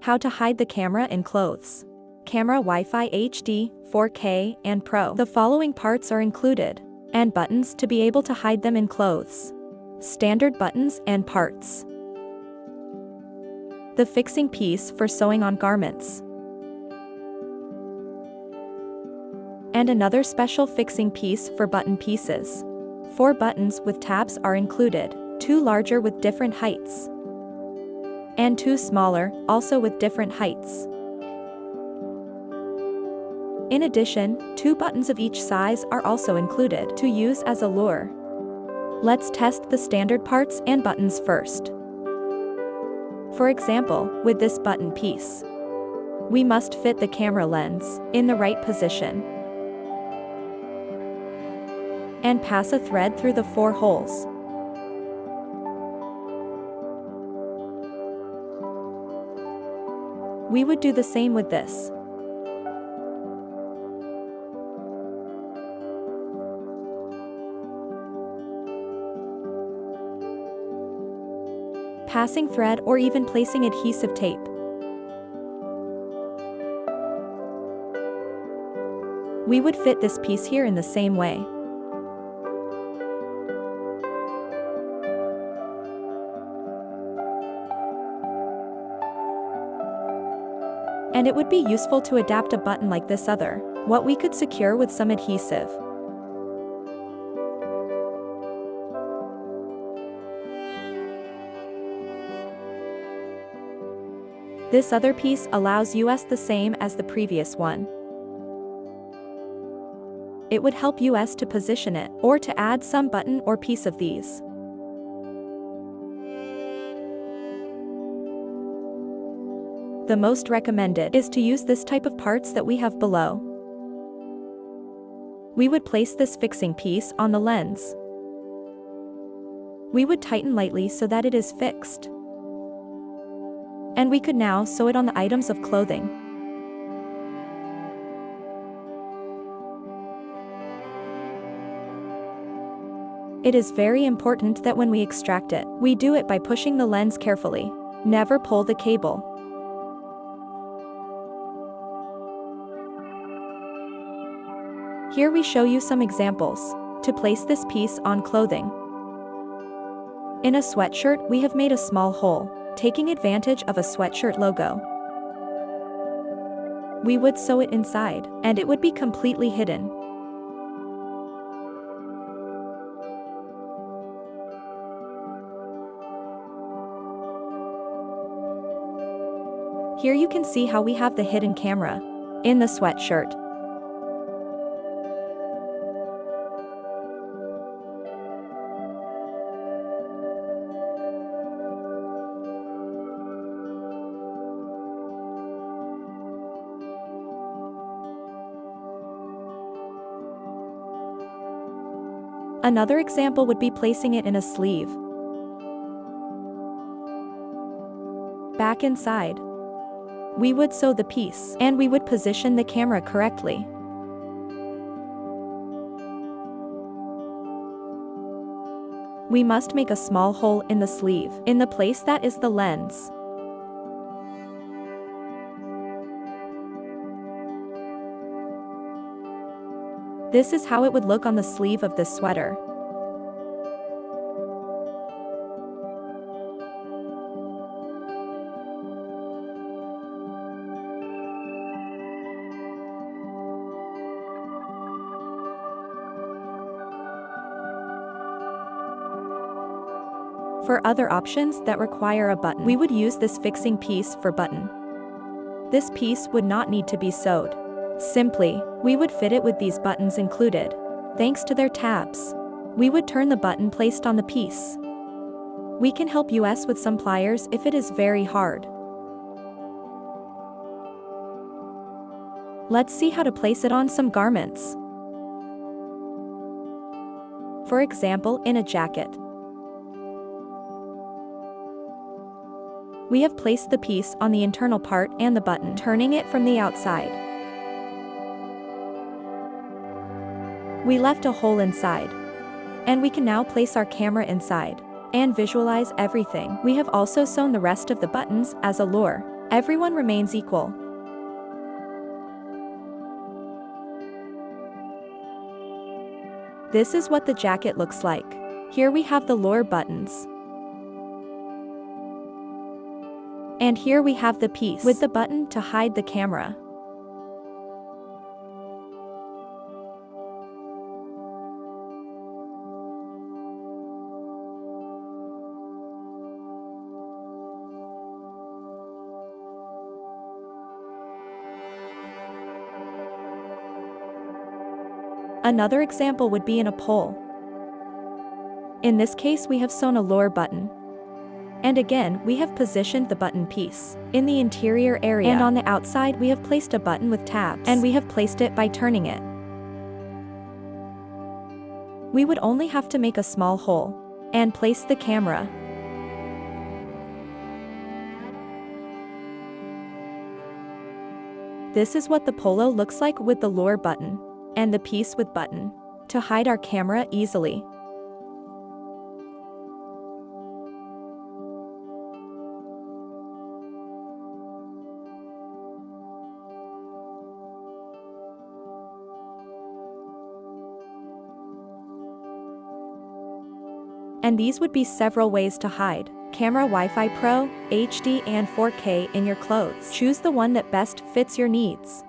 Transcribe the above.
How to hide the camera in clothes. Caméra Wifi HD, 4K, and Pro. The following parts are included, and buttons to be able to hide them in clothes. Standard buttons and parts. The fixing piece for sewing on garments. And another special fixing piece for button pieces. 4 buttons with tabs are included, 2 larger with different heights, and 2 smaller, also with different heights. In addition, 2 buttons of each size are also included to use as a lure. Let's test the standard parts and buttons first. For example, with this button piece, we must fit the camera lens in the right position and pass a thread through the 4 holes. We would do the same with this. Passing thread or even placing adhesive tape. We would fit this piece here in the same way. And it would be useful to adapt a button like this other, what we could secure with some adhesive. This other piece allows us the same as the previous one. It would help us to position it, or to add some button or piece of these. The most recommended is to use this type of parts that we have below. We would place this fixing piece on the lens. We would tighten lightly so that it is fixed. And we could now sew it on the items of clothing. It is very important that when we extract it, we do it by pushing the lens carefully. Never pull the cable. Here we show you some examples to place this piece on clothing. In a sweatshirt, we have made a small hole, taking advantage of a sweatshirt logo. We would sew it inside, and it would be completely hidden. Here you can see how we have the hidden camera in the sweatshirt. Another example would be placing it in a sleeve. Back inside. We would sew the piece, and we would position the camera correctly. We must make a small hole in the sleeve, in the place that is the lens. This is how it would look on the sleeve of this sweater. For other options that require a button, we would use this fixing piece for button. This piece would not need to be sewed. Simply, we would fit it with these buttons included. Thanks to their tabs, we would turn the button placed on the piece. We can help us with some pliers if it is very hard. Let's see how to place it on some garments. For example, in a jacket. We have placed the piece on the internal part and the button, turning it from the outside. We left a hole inside, and we can now place our camera inside and visualize everything. We have also sewn the rest of the buttons as a lure. Everyone remains equal. This is what the jacket looks like. Here we have the lower buttons. And here we have the piece with the button to hide the camera. Another example would be in a pole. In this case, we have sewn a lower button. And again, we have positioned the button piece in the interior area, and on the outside we have placed a button with tabs, and we have placed it by turning it. We would only have to make a small hole and place the camera. This is what the polo looks like with the lower button and the piece with button to hide our camera easily. And these would be several ways to hide Caméra Wifi Pro, HD and 4K in your clothes. Choose the one that best fits your needs.